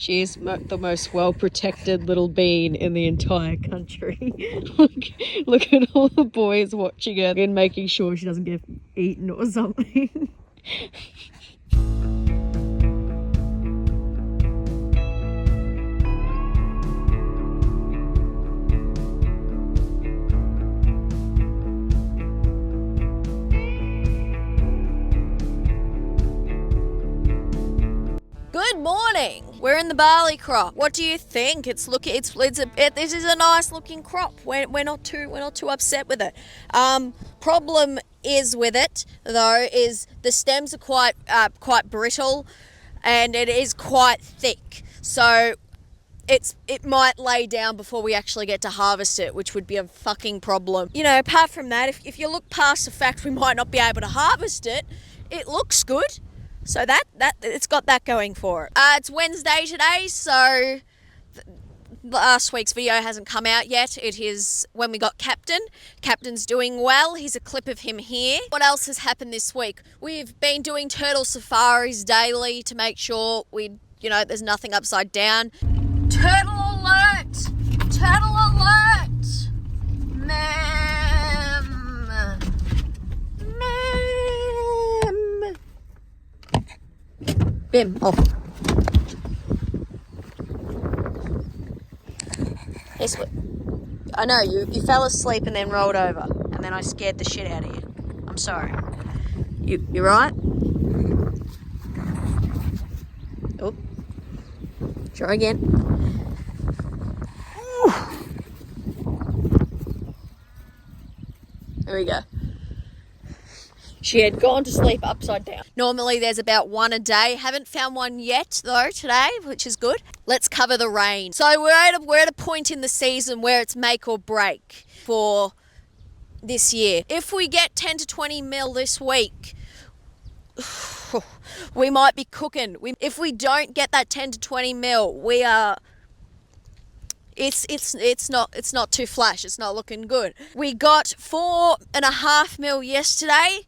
She's the most well-protected little bean in the entire country. Look at all the boys watching her and making sure she doesn't get eaten or something. Good morning. We're in the barley crop. What do you think? This is a nice looking crop. We're not too upset with it. Problem is with it though is the stems are quite brittle, and it is quite thick. So it might lay down before we actually get to harvest it, which would be a fucking problem. You know, apart from that, if you look past the fact we might not be able to harvest it, it looks good. So that it's got that going for it. It's Wednesday today, so last week's video hasn't come out yet. It is when we got Captain. Captain's doing well. Here's a clip of him here. What else has happened this week? We've been doing turtle safaris daily to make sure there's nothing upside down. Turtle alert! Turtle alert! Bim, off. Yes, I know, you fell asleep and then rolled over, and then I scared the shit out of you. I'm sorry. You right? Oh. Try again. There we go. She had gone to sleep upside down. Normally there's about one a day. Haven't found one yet though today, which is good. Let's cover the rain. So we're at a point in the season where it's make or break for this year. If we get 10 to 20 mil this week, we might be cooking. If we don't get that 10 to 20 mil, we are... It's not too flash. It's not looking good. We got 4.5 mil yesterday.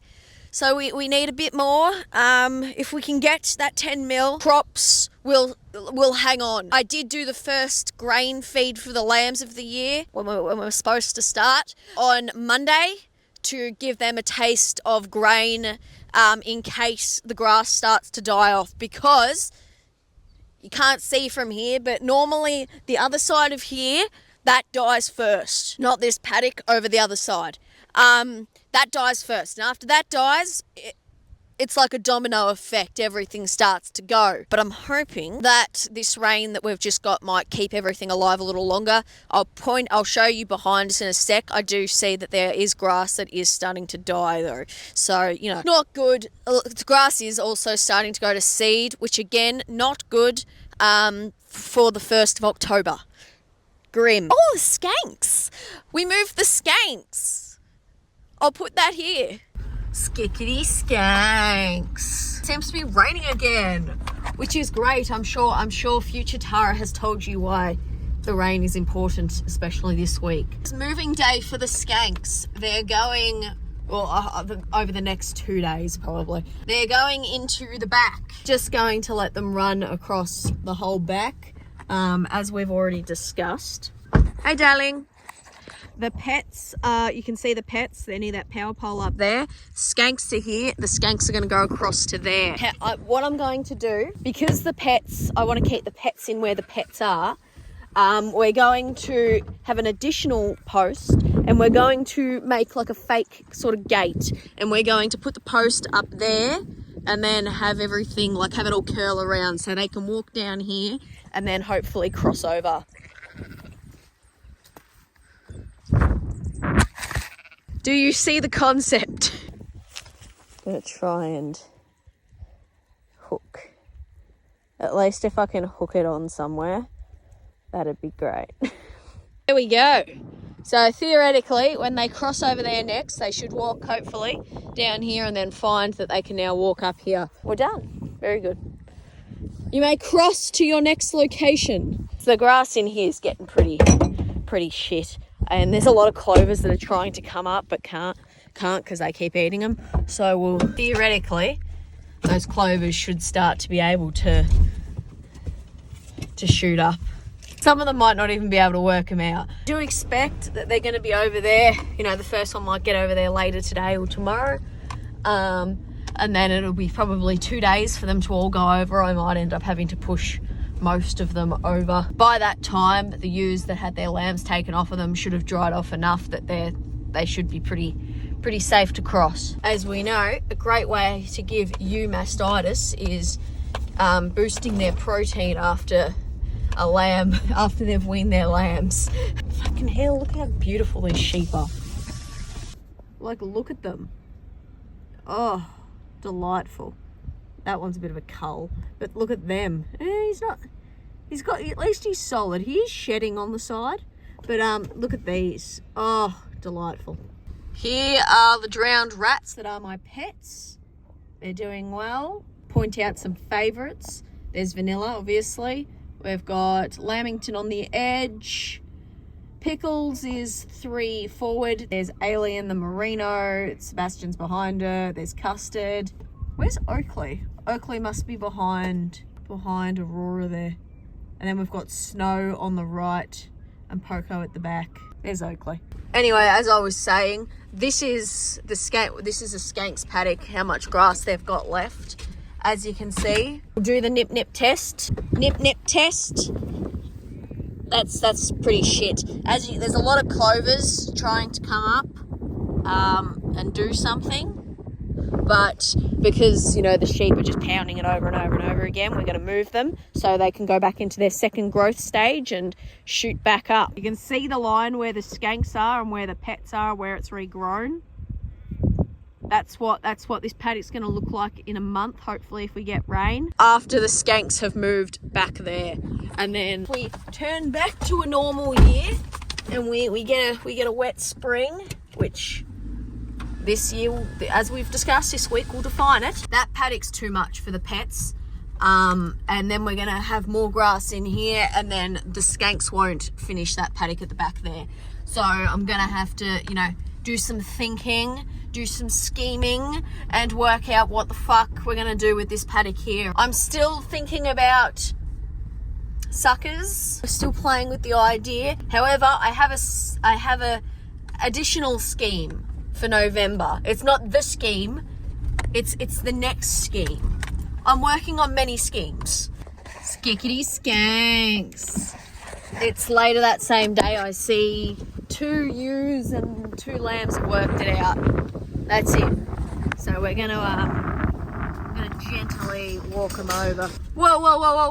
So we need a bit more. If we can get that 10 mil, crops will hang on. I did do the first grain feed for the lambs of the year when we're supposed to start on Monday to give them a taste of grain in case the grass starts to die off, because you can't see from here, but normally the other side of here, that dies first, not this paddock over the other side. That dies first, and after that dies, it's like a domino effect. Everything starts to go. But I'm hoping that this rain that we've just got might keep everything alive a little longer. I'll show you behind us in a sec. I do see that there is grass that is starting to die though. So, not good. The grass is also starting to go to seed, which again, not good for the 1st of October. Grim. Oh, the skanks. We moved the skanks. I'll put that here. Skickety skanks. Seems to be raining again, which is great. I'm sure future Tara has told you why the rain is important, especially this week. It's moving day for the skanks. They're going, over the next 2 days probably. They're going into the back. Just going to let them run across the whole back, as we've already discussed. Hey, darling. The pets, you can see the pets, they're near that power pole up there. Skanks are here, the skanks are going to go across to there. What I'm going to do, because I want to keep the pets in where the pets are, we're going to have an additional post, and we're going to make like a fake sort of gate, and we're going to put the post up there, and then have everything, have it all curl around so they can walk down here, and then hopefully cross over. Do you see the concept? I'm gonna try and hook. At least if I can hook it on somewhere, that'd be great. There we go. So theoretically, when they cross over there next, they should walk hopefully down here and then find that they can now walk up here. We're done. Very good. You may cross to your next location. So the grass in here is getting pretty shit. And there's a lot of clovers that are trying to come up but can't because they keep eating them. So theoretically, those clovers should start to be able to to shoot up. Some of them might not even be able to work them out. I do expect that they're going to be over there. You know, the first one might get over there later today or tomorrow. And then it'll be probably 2 days for them to all go over. I might end up having to push most of them over. By that time, the ewes that had their lambs taken off of them should have dried off enough that they should be pretty safe to cross. As we know, a great way to give ewe mastitis is boosting their protein after a lamb, after they've weaned their lambs. Fucking hell, look how beautiful these sheep are. Like, look at them. Oh, delightful. That one's a bit of a cull, but look at them. At least he's solid. He is shedding on the side, but look at these. Oh, delightful. Here are the drowned rats that are my pets. They're doing well. Point out some favourites. There's Vanilla, obviously. We've got Lamington on the edge. Pickles is 3 forward. There's Alien the Merino. Sebastian's behind her. There's Custard. Where's Oakley? Oakley must be behind Aurora there. And then we've got Snow on the right and Poco at the back. There's Oakley. Anyway, as I was saying, this is a skanks paddock, how much grass they've got left. As you can see, we'll do the nip test. Nip test. That's pretty shit. There's a lot of clovers trying to come up and do something. But because, you know, the sheep are just pounding it over and over and over again, we're going to move them so they can go back into their second growth stage and shoot back up. You can see the line where the skanks are and where the pets are, where it's regrown. That's what this paddock's going to look like in a month, hopefully, if we get rain. After the skanks have moved back there. And then we turn back to a normal year and we get a wet spring, which this year, as we've discussed this week, will define it. That paddock's too much for the pets. And then we're going to have more grass in here, and then the skanks won't finish that paddock at the back there. So I'm going to have to, you know, do some thinking, do some scheming, and work out what the fuck we're going to do with this paddock here. I'm still thinking about suckers. I'm still playing with the idea. However, I have a additional scheme for November. It's not the scheme, it's the next scheme. I'm working on many schemes. Skickety skanks. It's later that same day I see 2 ewes and 2 lambs have worked it out. That's it. So we're gonna gently walk them over. Whoa,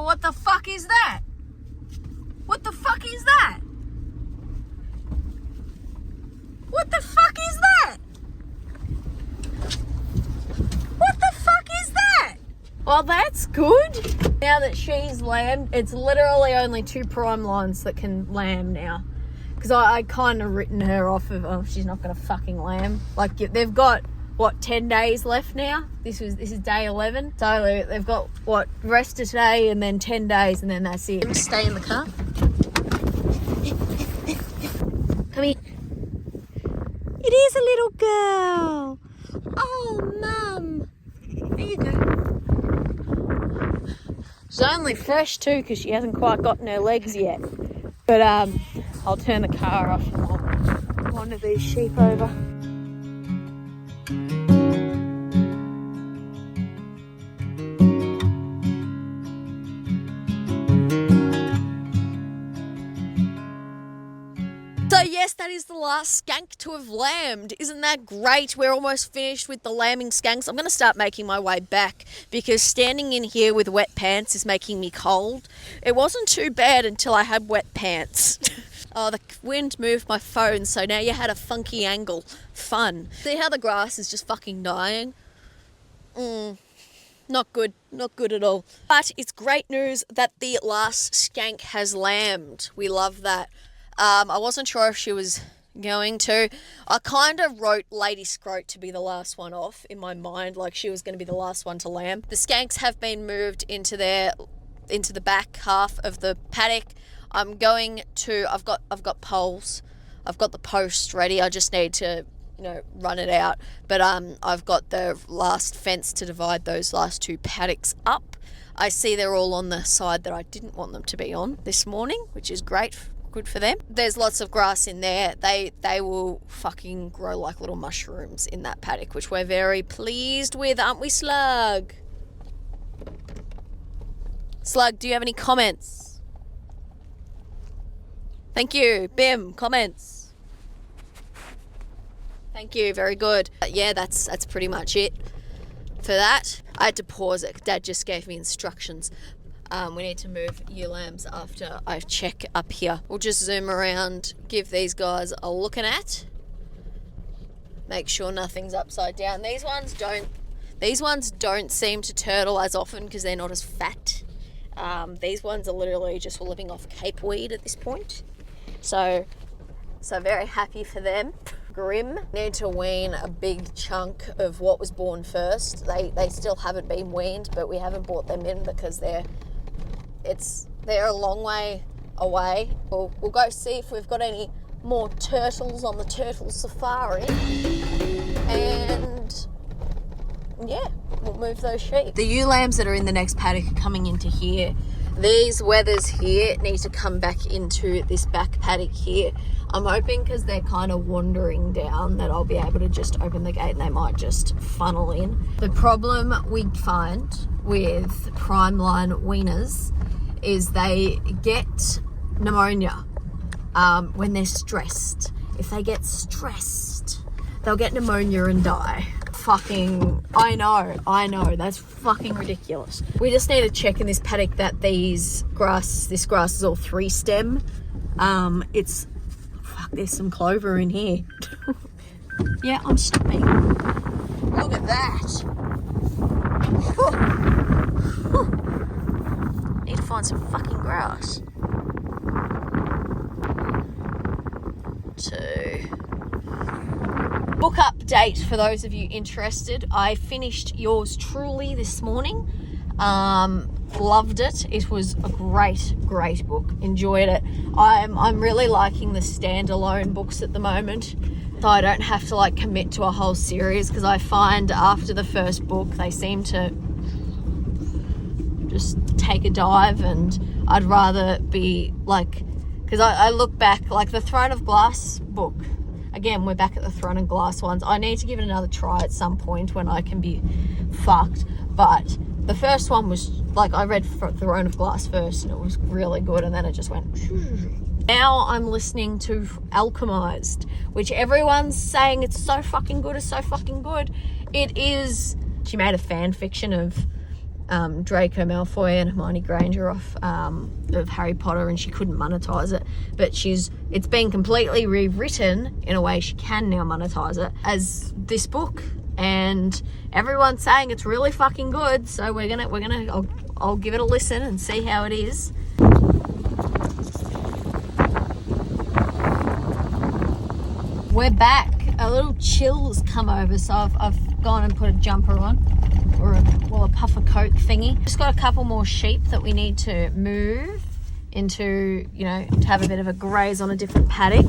what the fuck is that? What the fuck is that? What the fuck is that? What the fuck is that? Well, that's good. Now that she's lambed, it's literally only 2 prime lines that can lamb now. Because I kind of written her off of, oh, she's not going to fucking lamb. Like, they've got, what, 10 days left now? This is day 11. So they've got, what, rest of today and then 10 days and then that's it. Stay in the car. Come here. It is a little girl. Oh, Mum. There you go. She's only fresh too because she hasn't quite gotten her legs yet. But I'll turn the car off and I'll wander these sheep over. So yes, that is the last skank to have lambed. Isn't that great? We're almost finished with the lambing skanks. I'm going to start making my way back because standing in here with wet pants is making me cold. It wasn't too bad until I had wet pants. Oh, the wind moved my phone, so now you had a funky angle. Fun. See how the grass is just fucking dying? Not good. Not good at all. But it's great news that the last skank has lambed. We love that. I wasn't sure if she was going to. I kind of wrote Lady Scroat to be the last one off in my mind, like she was going to be the last one to lamb. The skanks have been moved into the back half of the paddock. I've got poles. I've got the posts ready. I just need to, you know, run it out. But I've got the last fence to divide those last 2 paddocks up. I see they're all on the side that I didn't want them to be on this morning, which is great, good for them. There's lots of grass in there. They will fucking grow like little mushrooms in that paddock, which we're very pleased with, aren't we, Slug? Slug, do you have any comments? Thank you. Bim, comments. Thank you, very good. Yeah, that's pretty much it for that. I had to pause it. Dad just gave me instructions. We need to move ewe lambs after I check up here. We'll just zoom around, give these guys a looking at. Make sure nothing's upside down. These ones don't seem to turtle as often because they're not as fat. These ones are literally just living off cape weed at this point. So very happy for them. Grim. Need to wean a big chunk of what was born first. They still haven't been weaned, but we haven't brought them in because they're a long way away. We'll go see if we've got any more turtles on the turtle safari, and yeah, we'll move those sheep. The ewe lambs that are in the next paddock are coming into here. These wethers here need to come back into this back paddock here. I'm hoping because they're kind of wandering down that I'll be able to just open the gate and they might just funnel in. The problem we find with Primeline weaners is they get pneumonia when they're stressed. If they get stressed, they'll get pneumonia and die. Fucking, I know, that's fucking ridiculous. We just need to check in this paddock that this grass is all 3-stem. There's some clover in here. Yeah, I'm stopping. Look at that. Need to find some fucking grass. Book update for those of you interested. I finished Yours Truly this morning. Loved it. It was a great book. Enjoyed it. I'm really liking the standalone books at the moment, so I don't have to like commit to a whole series, because I find after the first book they seem to just take a dive, and I'd rather be like, because I look back, like the Throne of Glass book. Again, we're back at the Throne of Glass ones. I need to give it another try at some point when I can be fucked. But the first one was, like, I read Throne of Glass first and it was really good, and then it just went... Now I'm listening to Alchemized, which everyone's saying it's so fucking good, It is... She made a fan fiction of Draco Malfoy and Hermione Granger of Harry Potter, and she couldn't monetize it, but it's been completely rewritten in a way she can now monetize it as this book, and everyone's saying it's really fucking good, so I'll give it a listen and see how it is. We're back. A little chill's come over, so I've gone and put a jumper on, or a puffer coat thingy. Just got a couple more sheep that we need to move into, to have a bit of a graze on a different paddock.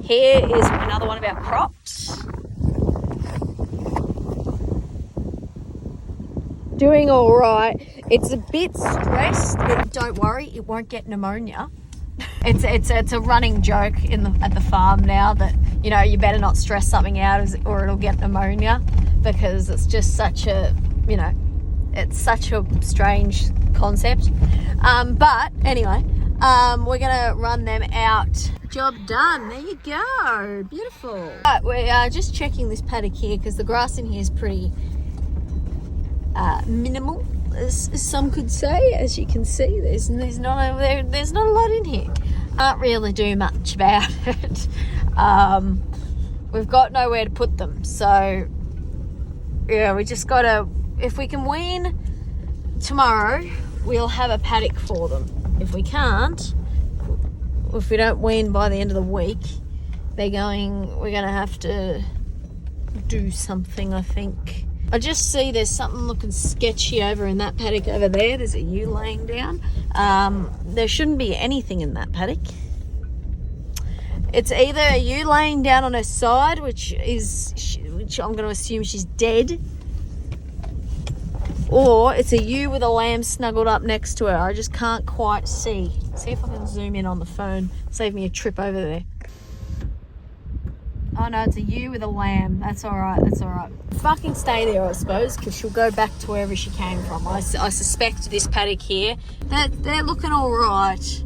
Here is another one about crops. Doing all right. It's a bit stressed, but don't worry, it won't get pneumonia. It's a running joke at the farm now that you better not stress something out or it'll get pneumonia, because it's just such a it's such a strange concept. But anyway, we're gonna run them out. Job done. There you go. Beautiful. Right, we're just checking this paddock here because the grass in here is pretty minimal, as some could say. As you can see, there's not a lot in here. Can't really do much about it. We've got nowhere to put them, so yeah, we just gotta, if we can wean tomorrow, we'll have a paddock for them. If we can't, if we don't wean by the end of the week, we're gonna have to do something, I think. I just see there's something looking sketchy over in that paddock over there. There's a ewe laying down. There shouldn't be anything in that paddock. It's either a ewe laying down on her side, which I'm going to assume she's dead, or it's a ewe with a lamb snuggled up next to her. I just can't quite see. See if I can zoom in on the phone. Save me a trip over there. Oh no, it's a ewe with a lamb. That's all right. That's all right. Fucking stay there, I suppose, because she'll go back to wherever she came from. I suspect this paddock here. They're looking all right.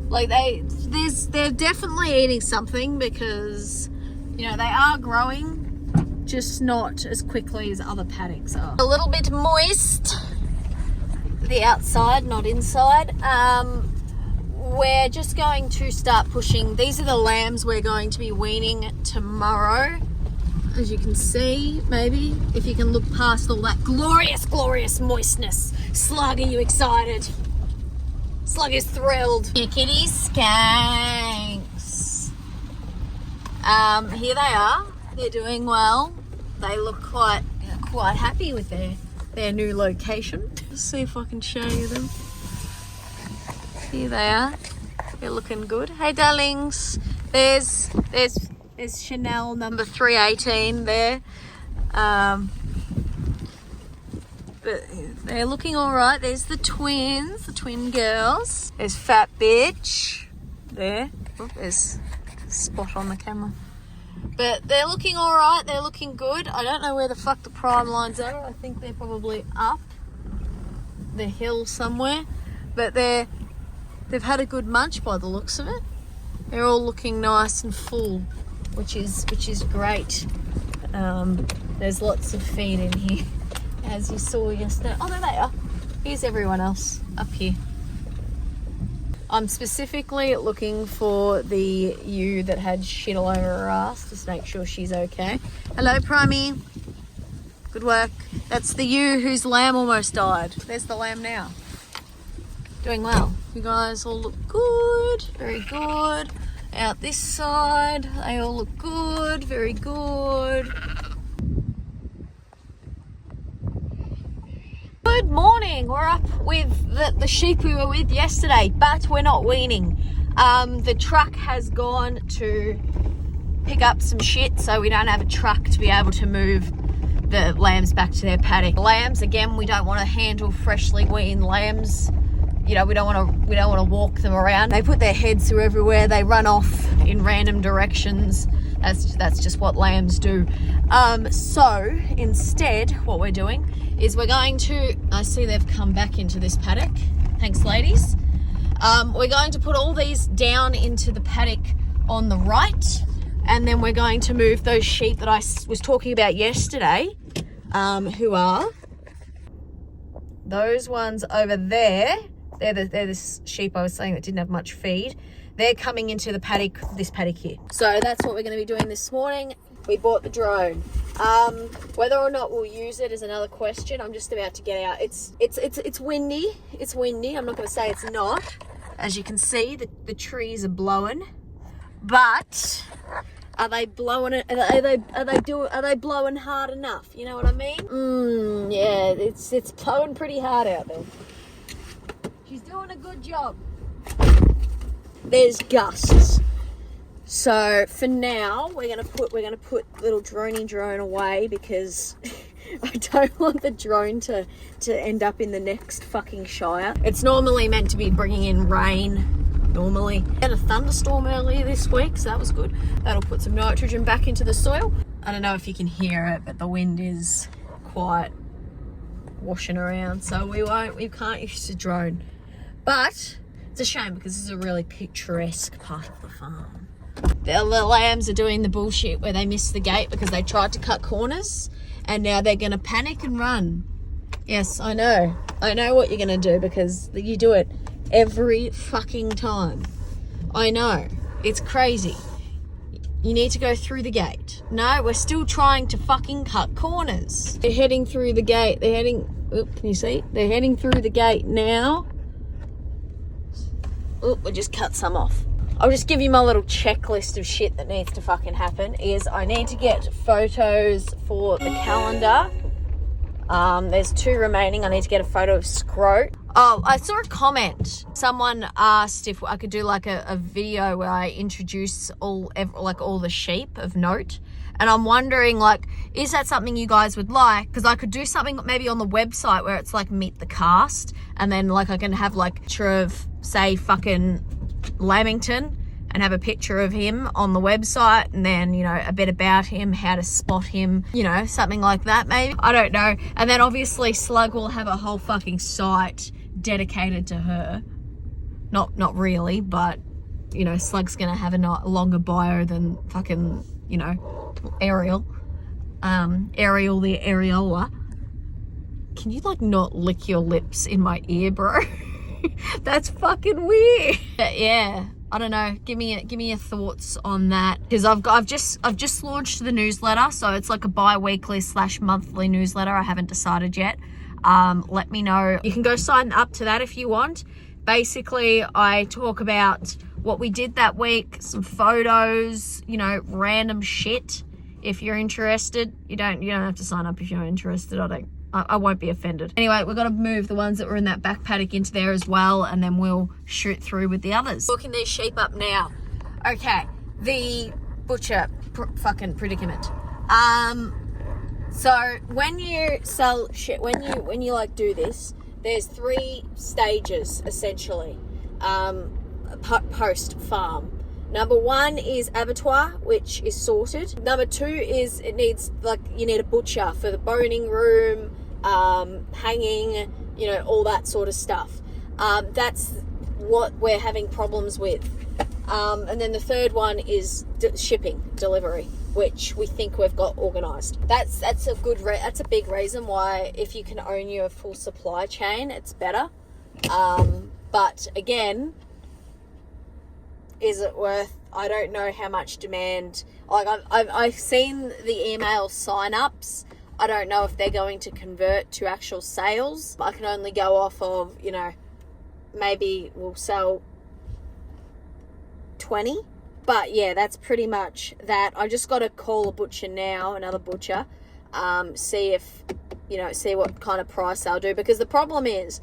Like they're definitely eating something because, you know, they are growing, just not as quickly as other paddocks are. A little bit moist, the outside, not inside. We're just going to start pushing. These are the lambs we're going to be weaning tomorrow. As you can see, maybe, if you can look past all that glorious, glorious moistness. Slug, are you excited? Slug is thrilled. Here, kitty skanks. Here they are. They're doing well. They look quite happy with their new location. Let's see if I can show you them. Here they are. They're looking good. Hey, darlings. There's Chanel number 318 there. But they're looking all right. There's the twins, the twin girls. There's Fat Bitch there. Oh, there's a spot on the camera. But they're looking all right. They're looking good. I don't know where the fuck the Primelines are. I think they're probably up the hill somewhere. But they've had a good munch by the looks of it. They're all looking nice and full, which is great. There's lots of feed in here, as you saw yesterday. Oh, there they are. Here's everyone else up here. I'm specifically looking for the ewe that had shit all over her ass, just to make sure she's okay. Hello, Primey. Good work. That's the ewe whose lamb almost died. There's the lamb now. Doing well. You guys all look good. Very good. Out this side, they all look good. Very good. Good morning. We're up with the sheep we were with yesterday, but we're not weaning. The truck has gone to pick up some shit, so we don't have a truck to be able to move the lambs back to their paddock. Lambs, again, we don't want to handle freshly weaned lambs. You know, we don't want to walk them around. They put their heads through everywhere. They run off in random directions. That's just what lambs do. So instead, what we're doing is we're going to. I see they've come back into this paddock. Thanks, ladies. We're going to put all these down into the paddock on the right, and then we're going to move those sheep that I was talking about yesterday, who are those ones over there. They're the sheep I was saying that didn't have much feed. They're coming into the paddock, this paddock here. So that's what we're going to be doing this morning. We bought the drone. Whether or not we'll use it is another question. I'm just about to get out. It's windy. It's windy. I'm not going to say it's not. As you can see, the trees are blowing. But are they blowing it? Are they blowing hard enough? You know what I mean? Yeah, it's blowing pretty hard out there. She's doing a good job. There's gusts. So for now, we're gonna put little drone away because I don't want the drone to end up in the next fucking shire. It's normally meant to be bringing in rain. Normally, had a thunderstorm earlier this week, so that was good. That'll put some nitrogen back into the soil. I don't know if you can hear it, but the wind is quite washing around, so we can't use the drone. But it's a shame because this is a really picturesque part of the farm. The lambs are doing the bullshit where they missed the gate because they tried to cut corners, and now they're going to panic and run. Yes, I know. I know what you're going to do because you do it every fucking time. I know. It's crazy. You need to go through the gate. No, we're still trying to fucking cut corners. They're heading through the gate. Can you see? They're heading through the gate now. Oh, we just cut some off. I'll just give you my little checklist of shit that needs to fucking happen. Is I need to get photos for the calendar. There's 2 remaining. I need to get a photo of Scroat. Oh, I saw a comment. Someone asked if I could do like a video where I introduce all the sheep of note. And I'm wondering, like, is that something you guys would like? Because I could do something maybe on the website where it's like meet the cast, and then like I can have like a picture of, say, fucking Lamington, and have a picture of him on the website, and then, you know, a bit about him, how to spot him, you know, something like that maybe. I don't know. And then obviously Slug will have a whole fucking site dedicated to her. Not really, but, you know, Slug's gonna have a longer bio than fucking, you know, Ariel. Ariel the areola. Can you like not lick your lips in my ear, bro? That's fucking weird. But yeah, I don't know. Give me your thoughts on that, because I've just launched the newsletter, so it's like a bi-weekly / monthly newsletter. I haven't decided yet. Let me know. You can go sign up to that if you want. Basically, I talk about what we did that week, some photos, you know, random shit. If you're interested, you don't have to sign up if you're not interested. I won't be offended. Anyway, we've got to move the ones that were in that back paddock into there as well, and then we'll shoot through with the others. Looking these sheep up now. Okay, the butcher fucking predicament. So when you sell shit, when you like do this, there's 3 stages essentially. Post farm. Number 1 is abattoir, which is sorted. Number 2 is you need a butcher for the boning room, hanging, you know, all that sort of stuff. That's what we're having problems with. And then the third one is shipping, delivery, which we think we've got organised. That's a big reason why, if you can own your full supply chain, it's better. But again, is it worth? I don't know how much demand. Like I've seen the email sign-ups. I don't know if they're going to convert to actual sales. I can only go off of, you know, maybe we'll sell 20. But yeah, that's pretty much that. I just got to call a butcher now, another butcher, see what kind of price they'll do. Because the problem is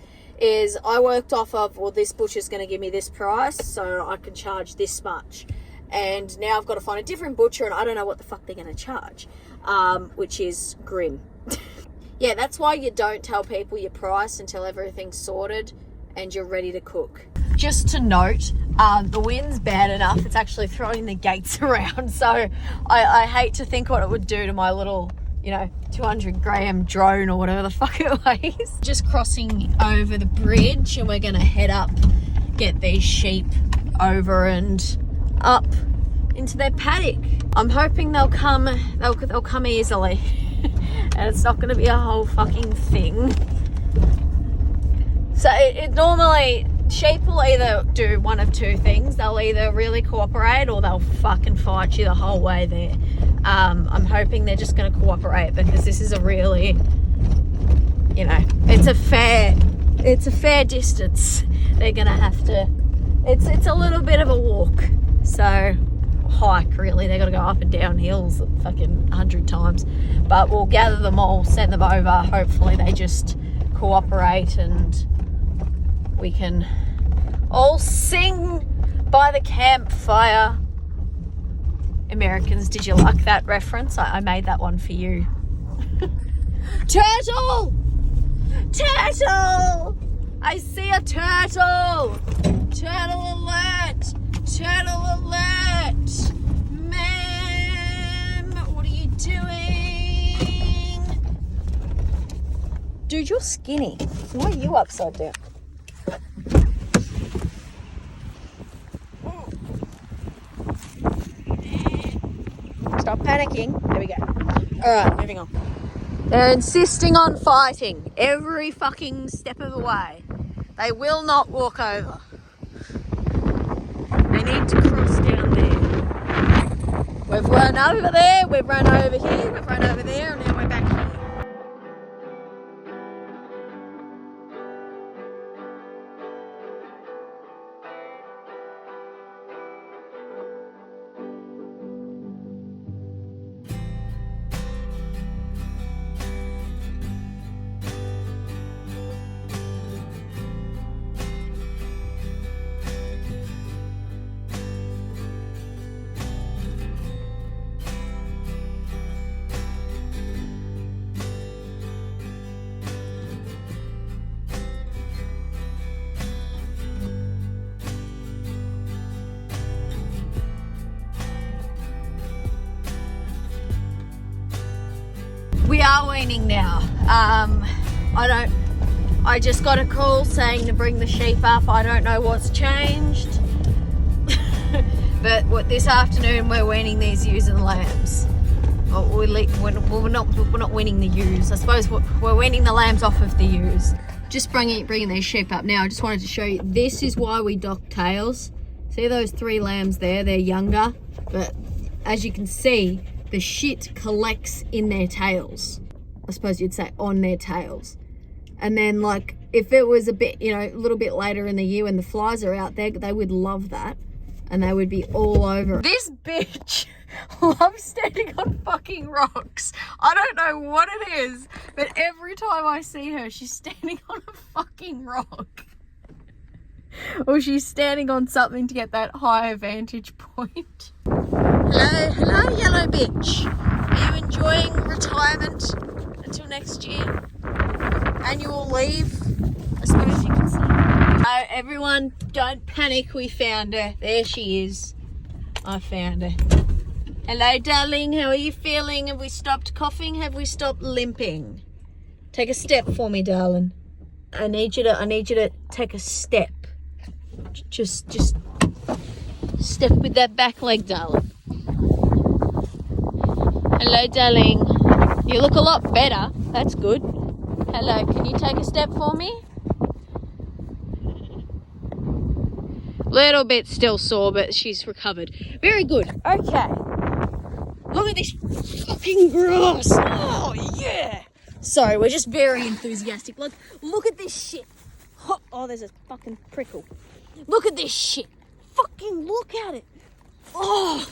I worked off of, well, this butcher's going to give me this price, so I can charge this much. And now I've got to find a different butcher, and I don't know what the fuck they're going to charge, which is grim. Yeah, that's why you don't tell people your price until everything's sorted and you're ready to cook. Just to note, the wind's bad enough, it's actually throwing the gates around. So I hate to think what it would do to my little, you know, 200-gram drone or whatever the fuck it weighs. Just crossing over the bridge, and we're going to head up, get these sheep over and up into their paddock. I'm hoping they'll come easily and it's not going to be a whole fucking thing. So it normally, sheep will either do one of 2 things. They'll either really cooperate or they'll fucking fight you the whole way there. I'm hoping they're just going to cooperate, because this is a really, you know, it's a fair distance. They're going to have to, it's a little bit of a walk. So hike, really. They've got to go up and down hills fucking 100 times. But we'll gather them all, send them over. Hopefully they just cooperate and we can all sing by the campfire. Americans, did you like that reference? I made that one for you. Turtle! Turtle! I see a turtle! Turtle alert! Turtle alert! Ma'am, what are you doing? Dude, you're skinny. Why are you upside down? Stop panicking. There we go. Alright, moving on. They're insisting on fighting every fucking step of the way. They will not walk over. They need to cross down there. We've run over there, we've run over here, we've run over there, and now we're back here. We are weaning now. I just got a call saying to bring the sheep up. I don't know what's changed. But this afternoon we're weaning these ewes and lambs. Oh, we're not weaning the ewes. I suppose we're weaning the lambs off of the ewes. Just bringing these sheep up now. I just wanted to show you. This is why we dock tails. See those 3 lambs there? They're younger, but as you can see, the shit collects in their tails. I suppose you'd say on their tails. And then, like, if it was a bit, a little bit later in the year when the flies are out there, they would love that. And they would be all over. This bitch loves standing on fucking rocks. I don't know what it is, but every time I see her, she's standing on a fucking rock. Or she's standing on something to get that higher vantage point. Hello, yellow bitch. Are you enjoying retirement until next year? Annual leave, I suppose you can say. Everyone, don't panic. We found her. There she is. I found her. Hello, darling. How are you feeling? Have we stopped coughing? Have we stopped limping? Take a step for me, darling. I need you to take a step. Just step with that back leg, darling. Hello, darling. You look a lot better. That's good. Hello, can you take a step for me? Little bit still sore, but she's recovered. Very good. Okay. Look at this fucking grass. Oh, yeah. Sorry, we're just very enthusiastic. Look at this shit. Oh, there's a fucking prickle. Look at this shit. Fucking look at it. Oh,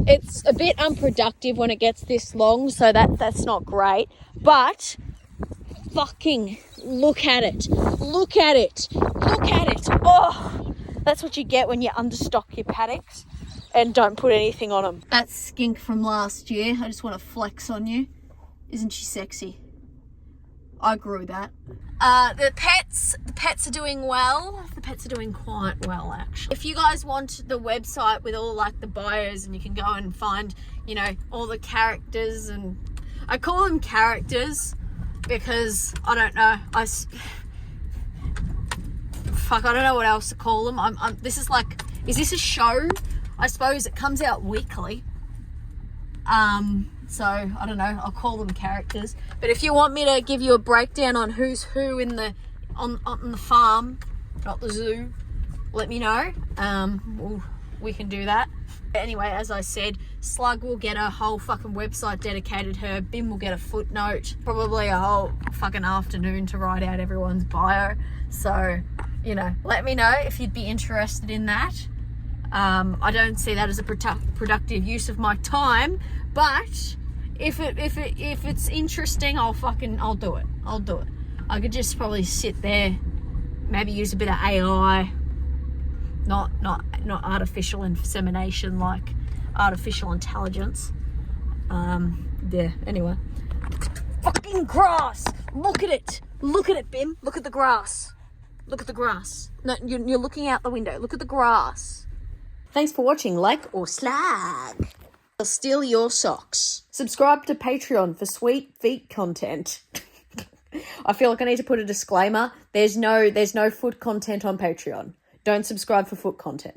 it's a bit unproductive when it gets this long, so that's not great. But fucking look at it. Look at it. Look at it. Oh, that's what you get when you understock your paddocks and don't put anything on them. That skink from last year, I just want to flex on you. Isn't she sexy? I grew that. The pets are doing well. The pets are doing quite well, actually. If you guys want the website with all like the bios, and you can go and find, all the characters, and I call them characters because I don't know. I don't know what else to call them. Is this a show? I suppose it comes out weekly. So I don't know, I'll call them characters. But if you want me to give you a breakdown on who's who on the farm, not the zoo, let me know. We can do that. Anyway, as I said, Slug will get a whole fucking website dedicated to her. Bim will get a footnote, probably a whole fucking afternoon to write out everyone's bio. So, let me know if you'd be interested in that. I don't see that as a productive use of my time, but if it's interesting, I'll do it. I'll do it. I could just probably sit there, maybe use a bit of AI, not artificial insemination, like artificial intelligence. Yeah. Anyway, fucking grass. Look at it. Look at it, Bim. Look at the grass. Look at the grass. No, you're looking out the window. Look at the grass. Thanks for watching. Like or slag. I'll steal your socks. Subscribe to Patreon for sweet feet content. I feel like I need to put a disclaimer. There's no foot content on Patreon. Don't subscribe for foot content.